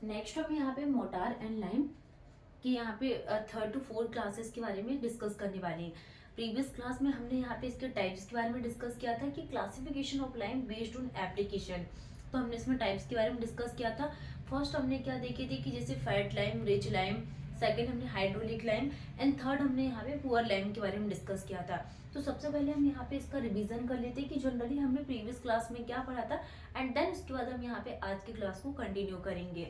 Next हम यहाँ पे मोटार एंड लाइम कि यहाँ पे 3rd to 4th क्लासेस के बारे में डिस्कस करने वाले हैं। प्रीवियस क्लास में हमने यहाँ पे इसके टाइप्स के बारे में डिस्कस किया था कि classification of lime based on application. तो हमने इसमें टाइप्स के बारे में डिस्कस किया था। फर्स्ट हमने क्या देखे थे कि जैसे fat lime, rich lime, second हमने हाइड्रोलिक लाइम एंड थर्ड हमने यहाँ पे पुअर लाइम के बारे में डिस्कस किया था। तो सबसे पहले हम यहाँ पे इसका रिवीजन कर लेते हैं कि जनरली हमने प्रीवियस क्लास में क्या पढ़ा था एंड देन उसके बाद हम यहाँ पे आज की क्लास को कंटिन्यू करेंगे।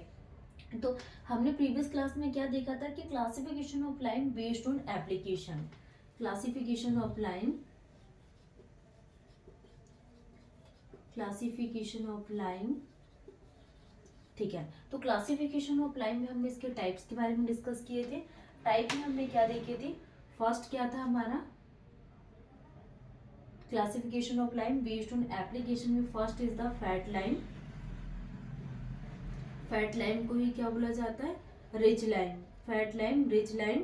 तो हमने प्रीवियस क्लास में क्या देखा था कि classification of line based on application, classification of line, classification of line, ठीक है। तो क्लासिफिकेशन ऑफ लाइन में हमने इसके टाइप्स के बारे में डिस्कस किए थे। टाइप में हमने क्या देखे थे, फर्स्ट क्या था हमारा classification of line based on application में first is the fat line. Fat lime को ही क्या बोला जाता है, rich lime, fat lime, rich lime,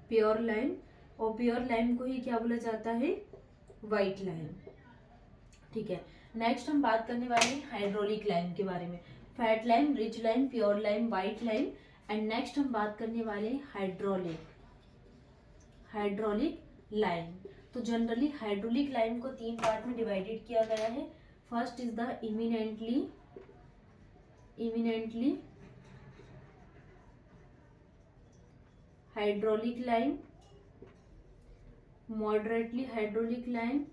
pure lime, और प्योर लाइम को ही क्या बोला जाता है, वाइट लाइम, ठीक है। नेक्स्ट हम बात करने वाले हैं हाइड्रोलिक लाइम के बारे में। Fat lime, rich lime, pure lime, white lime and next हम बात करने वाले हैं हाइड्रोलिक, हाइड्रोलिक लाइम। तो जनरली हाइड्रोलिक लाइम को 3 पार्ट में डिवाइडेड किया गया है। First is the eminently hydraulic lime, moderately hydraulic lime,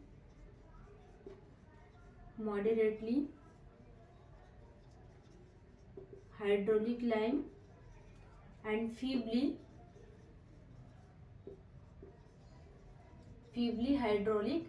moderately hydraulic lime and feebly hydraulic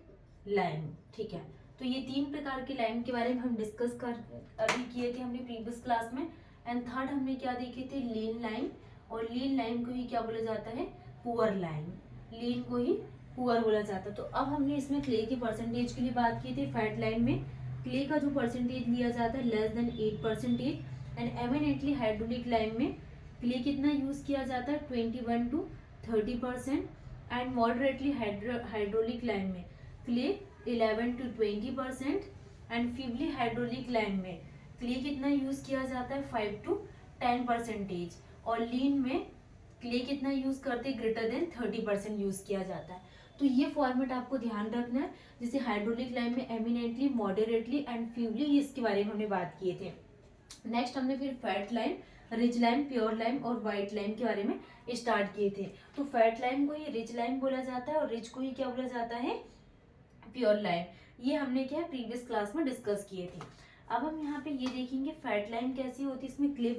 lime, ठीक है। तो ये 3 प्रकार के लाइम के बारे में हम डिस्कस कर अभी किए थे हमने प्रीवियस क्लास में। एंड थर्ड हमने क्या देखे थे, लीन लाइम, और लीन लाइम को ही क्या बोला जाता है, पुअर लाइम, लीन को ही पुअर बोला जाता है। तो अब हमने इसमें क्ले के परसेंटेज के लिए बात की थी। फैट लाइम में क्ले का जो परसेंटेज लिया जाता है less than 8% and eminently hydraulic lime में क्ले कितना यूज किया जाता है, 21 to 30% and moderately hydraulic lime में clay 11 to 20% and feebly hydraulic lime में क्ले कितना यूज किया जाता है, 5 to 10%, और लीन में क्ले कितना यूज करते हैं, ग्रेटर देन 30% यूज किया जाता है। तो ये फॉर्मेट आपको ध्यान रखना है। जैसे हाइड्रोलिक लाइम में एमिनेंटली, मॉडरेटली एंड फ्यूबली, इसके बारे में हमने बात किए थे। नेक्स्ट हमने फिर fat lime, rich lime, pure lime और वाइट लाइम के बारे में स्टार्ट किए थे। तो फैट लाइम को ही रिच लाइम बोला जाता है और रिच को ही क्या बोला जाता है, प्योर लाइम। ये हमने क्या प्रीवियस क्लास में डिस्कस किए थे। अब हम यहाँ पे ये देखेंगे फैट लाइम कैसी होती है। इसमें क्ले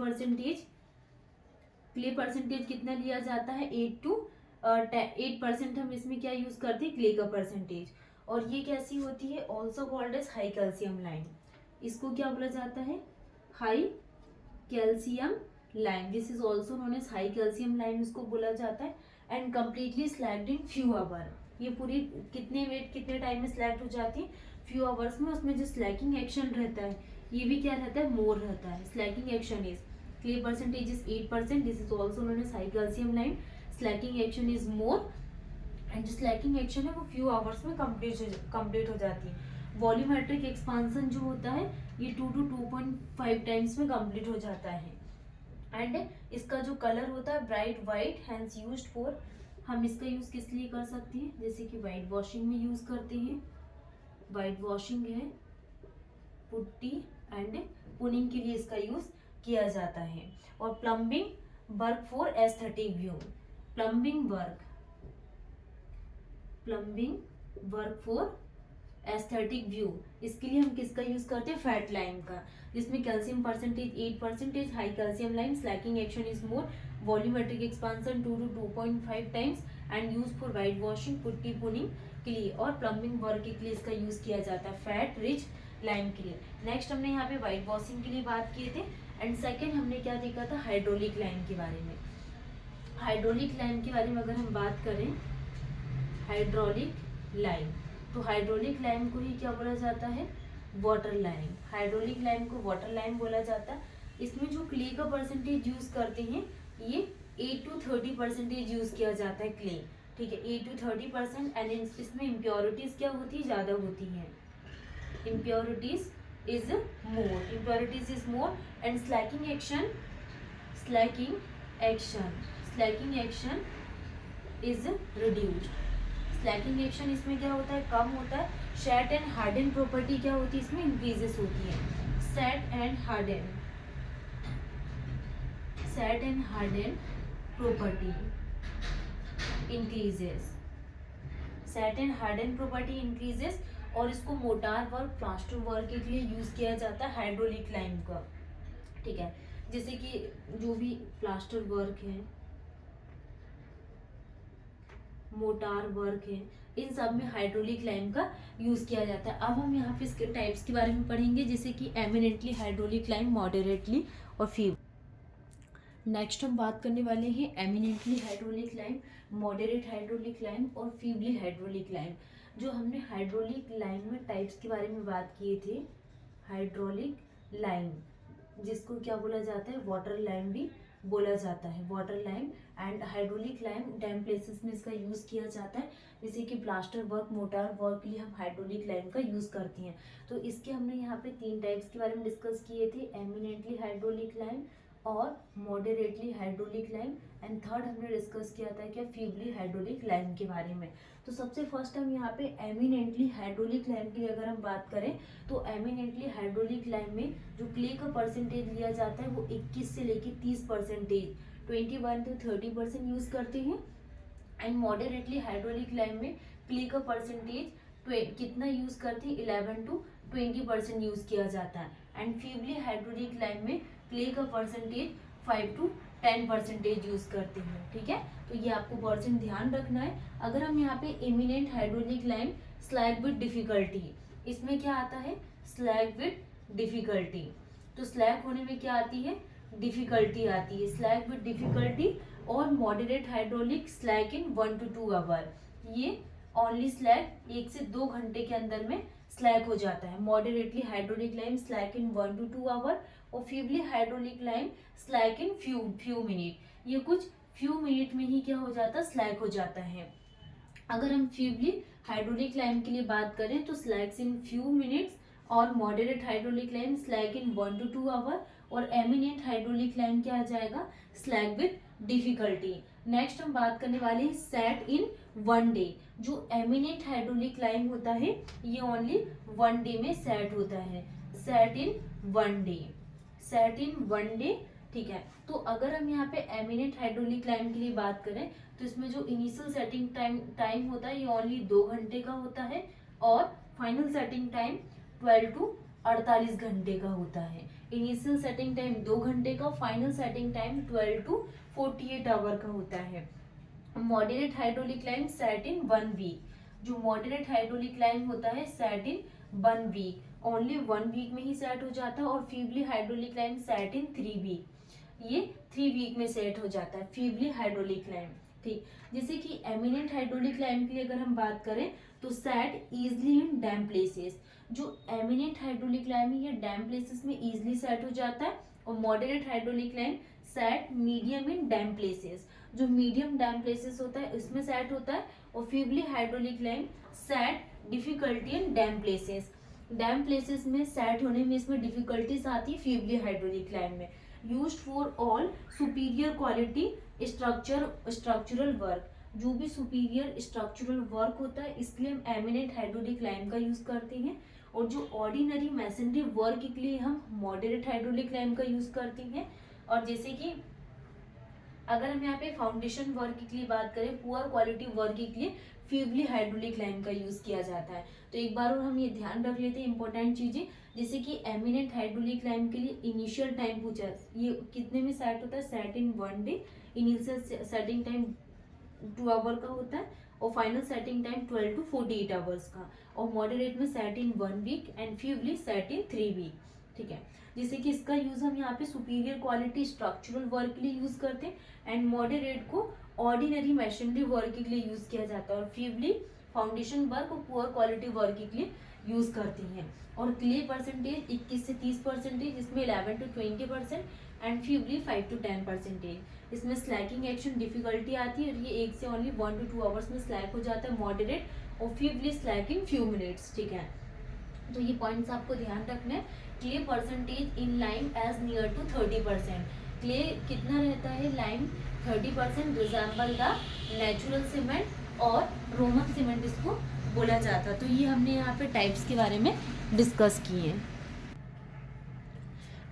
परसेंटेज कितना लिया जाता है, 8% हम इसमें क्या यूज करते हैं, क्ले का परसेंटेज। और ये कैसी होती है, also called as high calcium lime. इसको क्या बोला जाता है, high calcium lime. This is also known as high calcium lime, इसको बोला जाता है। And completely slaked in few hour. ये पूरी कितने टाइम में स्लैग्ड हो जाती है, फ्यू आवर्स में। उसमें जो स्लैकिंग एक्शन रहता है ये भी क्या रहता है, मोर रहता है। Slaking action is clay percentage is 8%, this is also known as high calcium lime. Slaking action is more and जो स्लैकिंग एक्शन है वो फ्यू आवर्स में कंप्लीट हो जाती है। वॉल्यूमेट्रिक एक्सपांसन जो होता है ये 2 to 2.5 टाइम्स में कंप्लीट हो जाता है। एंड इसका जो कलर होता है bright white, hence used for, हम इसका यूज किस लिए कर सकते हैं, जैसे कि वाइट वॉशिंग में यूज करते हैं। वाइट वॉशिंग है, पुट्टी एंड पुनिंग के लिए इसका यूज किया जाता है। और plumbing work for aesthetic view, plumbing work for aesthetic view, इसके लिए हम किसका यूज करते हैं, फैट लाइम का, जिसमें calcium percentage 8%, high calcium lime, slaking action is more, volumetric expansion 2 to 2.5 times and use for white washing, putty पुनिंग के लिए और प्लम्बिंग वर्क के लिए इसका यूज किया जाता है, फैट रिच लाइम के लिए। नेक्स्ट हमने यहाँ पे वाइट वॉशिंग के लिए बात किए थे। एंड सेकेंड हमने क्या देखा था, हाइड्रोलिक लाइम के बारे में। हाइड्रोलिक लाइम के बारे में अगर हम बात करें, हाइड्रोलिक लाइम, तो हाइड्रोलिक लाइम को ही क्या बोला जाता है, वाटर लाइम। हाइड्रोलिक लाइम को वाटर लाइम बोला जाता है। इसमें जो क्ले का परसेंटेज यूज करते हैं ये 8 to 30% यूज किया जाता है क्ले, ठीक है, 8 to 30%। एंड इसमें इम्प्योरिटीज क्या होती है, ज्यादा होती हैं, impurities is more, impurities is more, and slacking action is reduced. Slaking action इसमें क्या होता है, कम होता है. सेट एंड हार्डन प्रॉपर्टी क्या होती है, इसमें इंक्रीजेस होती है. Set and harden property increases. Set and harden property increases. और इसको मोटार वर्क, प्लास्टर वर्क के लिए यूज किया जाता है हाइड्रोलिक लाइम का. ठीक है, जैसे कि जो भी प्लास्टर वर्क है, मोटार वर्क है, इन सब में हाइड्रोलिक लाइम का यूज किया जाता है. अब हम यहाँ पे इसके टाइप्स के बारे में पढ़ेंगे, जैसे कि एमिनेंटली हाइड्रोलिक लाइम, मॉडरेटली और फीब. नेक्स्ट हम बात करने वाले हैं eminently hydraulic lime, moderate hydraulic lime और फीबली हाइड्रोलिक लाइम. जो हमने हाइड्रोलिक लाइम में टाइप्स के बारे में बात किए थे, हाइड्रोलिक लाइम जिसको क्या बोला जाता है, वाटर लाइम भी बोला जाता है, water lime. And hydraulic lime dam places में इसका यूज किया जाता है, जैसे कि प्लास्टर वर्क, मोटार वर्क के लिए हम हाइड्रोलिक लाइम का यूज करते हैं. तो इसके हमने यहाँ पे 3 टाइप्स के बारे में डिस्कस किए थे, एमिनेंटली हाइड्रोलिक लाइम और moderately hydraulic lime, and third हमने डिस्कस किया था क्या, फीबली हाइड्रोलिक लाइम के बारे में. तो सबसे फर्स्ट हम यहाँ पे एमिनेंटली हाइड्रोलिक लाइम की अगर हम बात करें, तो एमिनेंटली हाइड्रोलिक लाइम में जो क्ले का परसेंटेज लिया जाता है वो 21 से लेके 30%, 21 to 30% यूज करते हैं. एंड मॉडरेटली हाइड्रोलिक लाइम में क्ले का परसेंटेज कितना यूज करते हैं, 11 to 20% यूज किया जाता है. एंड फीबली हाइड्रोलिक लाइम में क्ले का परसेंटेज 5 to 10% यूज करते हैं. ठीक है, तो ये आपको परसेंट ध्यान रखना है. अगर हम यहाँ पे eminent hydraulic lime slake with difficulty, इसमें क्या आता है, स्लैग विद डिफिकल्टी. तो स्लैग होने में क्या आती है, डिफिकल्टी आती है, स्लैग विद डिफिकल्टी. और moderate hydraulic slake in 1 to 2 hour, ये ओनली स्लैग 1 से 2 घंटे के अंदर में स्लैग हो जाता है. Moderately hydraulic lime slag in 1 to 2 hour और feebly hydraulic lime slag in few minute. ये कुछ फ्यू मिनट में ही क्या हो जाता है, स्लैग हो जाता है. अगर हम फीबली हाइड्रोलिक लाइम के लिए बात करें तो स्लैग्स इन फ्यू मिनट्स, और moderate hydraulic lime slag in 1 to 2 hour, और एमिनेंट हाइड्रोलिक लाइम क्या आ जाएगा, स्लैग विद डिफिकल्टी. नेक्स्ट हम बात करने वाले हैं सेट इन 1 डे. जो एमिनेंट हाइड्रोलिक लाइम होता है ये ओनली 1 डे में सेट होता है, set in 1 day, set in 1 day. ठीक है, तो अगर हम यहाँ पे एमिनेंट हाइड्रोलिक लाइम के लिए बात करें तो इसमें जो इनिशियल सेटिंग टाइम होता है ये ओनली 2 घंटे का होता है, और फाइनल सेटिंग टाइम 12 to 48 घंटे का होता है. इनिशियल सेटिंग टाइम 2 घंटे का, final setting time 12 to 48 hour का होता है. Moderate hydraulic lime set in 1 week. जो मॉडरेट हाइड्रोलिक लाइम होता है set in 1 week, only 1 week में ही सेट हो जाता है. और feebly hydraulic lime set in 3 week, ये 3 वीक में सेट हो जाता है फीबली हाइड्रोलिक लाइम. ठीक, जैसे कि एमिनेंट हाइड्रोलिक लाइम की अगर हम बात करें तो सेट इजली इन डैम प्लेसेस. जो एमिनेंट हाइड्रोलिक लाइम है ये डैम प्लेसेस में इजली सेट हो जाता है, और moderate hydraulic lime set medium in dam places. जो मीडियम डैम प्लेसेस होता है उसमें सेट होता है. और feebly hydraulic lime set difficulty in dam places. Dam places में सेट होने में इसमें डिफिकल्टीज आती है फीबली हाइड्रोलिक लाइम में. Used for all superior quality structural work. जो भी सुपीरियर स्ट्रक्चरल वर्क होता है इसके लिए हम एमिनेंट हाइड्रोलिक लाइम का यूज करते हैं. और जो ऑर्डिनरी मैसनरी वर्क के लिए हम मॉडरेट हाइड्रोलिक लाइम का यूज करते हैं. और जैसे कि अगर हम यहाँ पे फाउंडेशन वर्क के लिए बात करें, पुअर क्वालिटी वर्क के लिए फीबली हाइड्रोलिक लाइम का यूज किया जाता है. तो एक बार और हम ये ध्यान रख लेते हैं इंपॉर्टेंट चीजें, जैसे कि एमिनेंट हाइड्रोलिक लाइम के लिए इनिशियल टाइम पूछा है, ये कितने में सेट होता है, set in 1 day. Initial setting time 2 hour का होता है, और final setting time 12 to 48 hours का. और मॉडरेट में set in 1 week, and feebly set in 3 week. ठीक है, जैसे कि इसका यूज हम यहाँ पे सुपीरियर क्वालिटी स्ट्रक्चरल वर्क के लिए यूज करते हैं, एंड मॉडरेट को ऑर्डिनरी मशीनरी वर्क के लिए यूज किया जाता है, और फीबली फाउंडेशन वर्क और पुअर क्वालिटी वर्क के लिए यूज करते हैं. और क्ले परसेंटेज 21 से 30%, इसमें 11 to 20%, एंड फीबली 5 to 10%. इसमें स्लैकिंग एक्शन डिफिकल्टी आती है, और ये 1 से ओनली 1 to 2 आवर्स में स्लैक हो जाता है मॉडरेट, और feebly slake in few minutes. ठीक है, तो ये पॉइंट्स आपको ध्यान रखना है। Clay percentage in lime as near to 30%। Clay कितना रहता है, lime 30% resemble the natural cement और रोमन सीमेंट इसको बोला जाता। तो ये हमने यहाँ पे टाइप्स के बारे में डिस्कस किए हैं।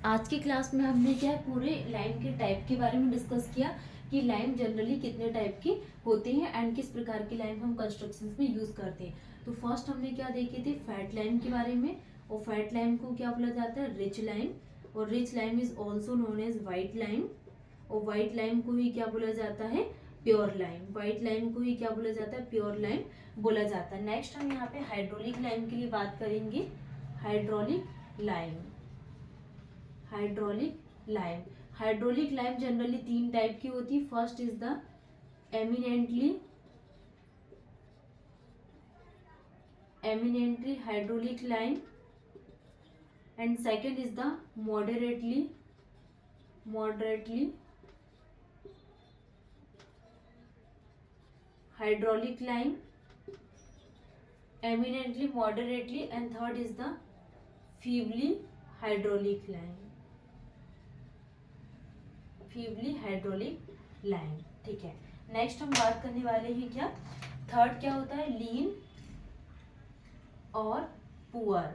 आज की क्लास में हमने क्या है, पूरे लाइम के टाइप के बारे में डिस्कस किया कि लाइम जनरली कितने टाइप के होते हैं एंड किस प्रकार की लाइम हम कंस्ट्रक्शन में यूज करते हैं। तो फर्स्ट हमने क्या देखे थे, फैट लाइम के बारे में। और फैट लाइम को क्या बोला जाता है, रिच लाइम। और rich lime is also known as white lime. और व्हाइट लाइम को ही क्या बोला जाता है, प्योर लाइम। व्हाइट लाइम को ही क्या बोला जाता है, प्योर लाइम बोला जाता है। नेक्स्ट हम यहाँ पे हाइड्रोलिक लाइम के लिए बात करेंगे। Hydraulic lime, hydraulic lime. Hydraulic lime generally 3 type की होती है। First is the eminently hydraulic lime and second is the moderately hydraulic lime, eminently, moderately and third is the feebly hydraulic lime, feebly hydraulic lime। ठीक है, next हम बात करने वाले हैं क्या, थर्ड क्या होता है, लीन और पुअर।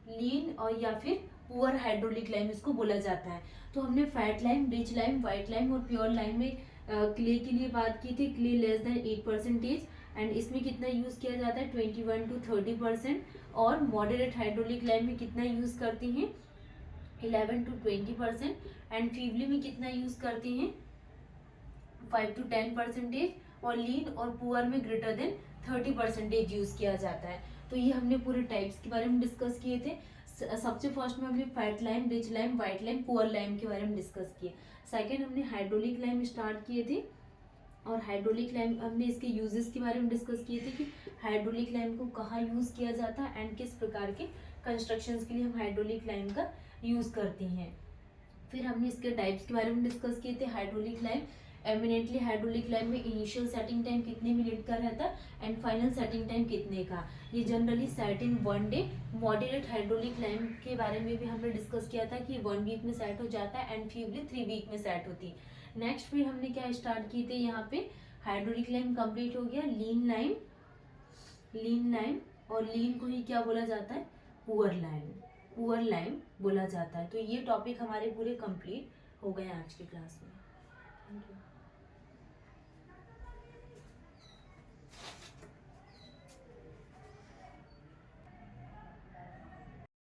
लीन और या फिर पुअर हाइड्रोलिक लाइम इसको बोला जाता है। तो हमने fat lime, rich lime, white lime और प्योर लाइम में क्ले के लिए बात की थी। क्ले लेस देन 8% एंड इसमें कितना यूज किया जाता है, 21 to 30%। और मॉडरेट हाइड्रोलिक लाइम में कितना यूज करते हैं, 11 to 20%। एंड फीबली में कितना यूज करते हैं, 5 to 10%। और लीन और पुअर में ग्रेटर देन 30% यूज किया जाता है। तो ये हमने पूरे टाइप्स के बारे में डिस्कस किए थे। सबसे फर्स्ट में हमने fat lime, rich lime, white lime, poor lime के बारे में डिस्कस किए। सेकंड हमने हाइड्रोलिक लाइम स्टार्ट किए थे और हाइड्रोलिक लाइम हमने इसके यूजेस के बारे में डिस्कस किए थे कि हाइड्रोलिक लाइम को कहाँ यूज किया जाता है एंड किस प्रकार के कंस्ट्रक्शंस के लिए हम हाइड्रोलिक लाइम का यूज करते हैं। फिर हमने इसके टाइप्स के बारे में डिस्कस किए थे। Hydraulic lime, eminently hydraulic lime में इनिशियल सेटिंग टाइम कितने मिनट का रहता है एंड फाइनल सेटिंग टाइम कितने का, ये generally set in 1 day. Moderate hydraulic lime के बारे में भी हमने डिस्कस किया था कि 1 वीक में सेट हो जाता है एंड फीबली 3 वीक में सेट होती है। नेक्स्ट फिर हमने क्या स्टार्ट किए थे, यहाँ पे हाइड्रोलिक लाइम कंप्लीट हो गया। लीन लाइम, लीन लाइम और लीन को ही क्या बोला जाता है, पुअर लाइम, पुअर लाइम बोला जाता है। तो ये टॉपिक हमारे पूरे कंप्लीट हो गए आज की क्लास में। Thank you.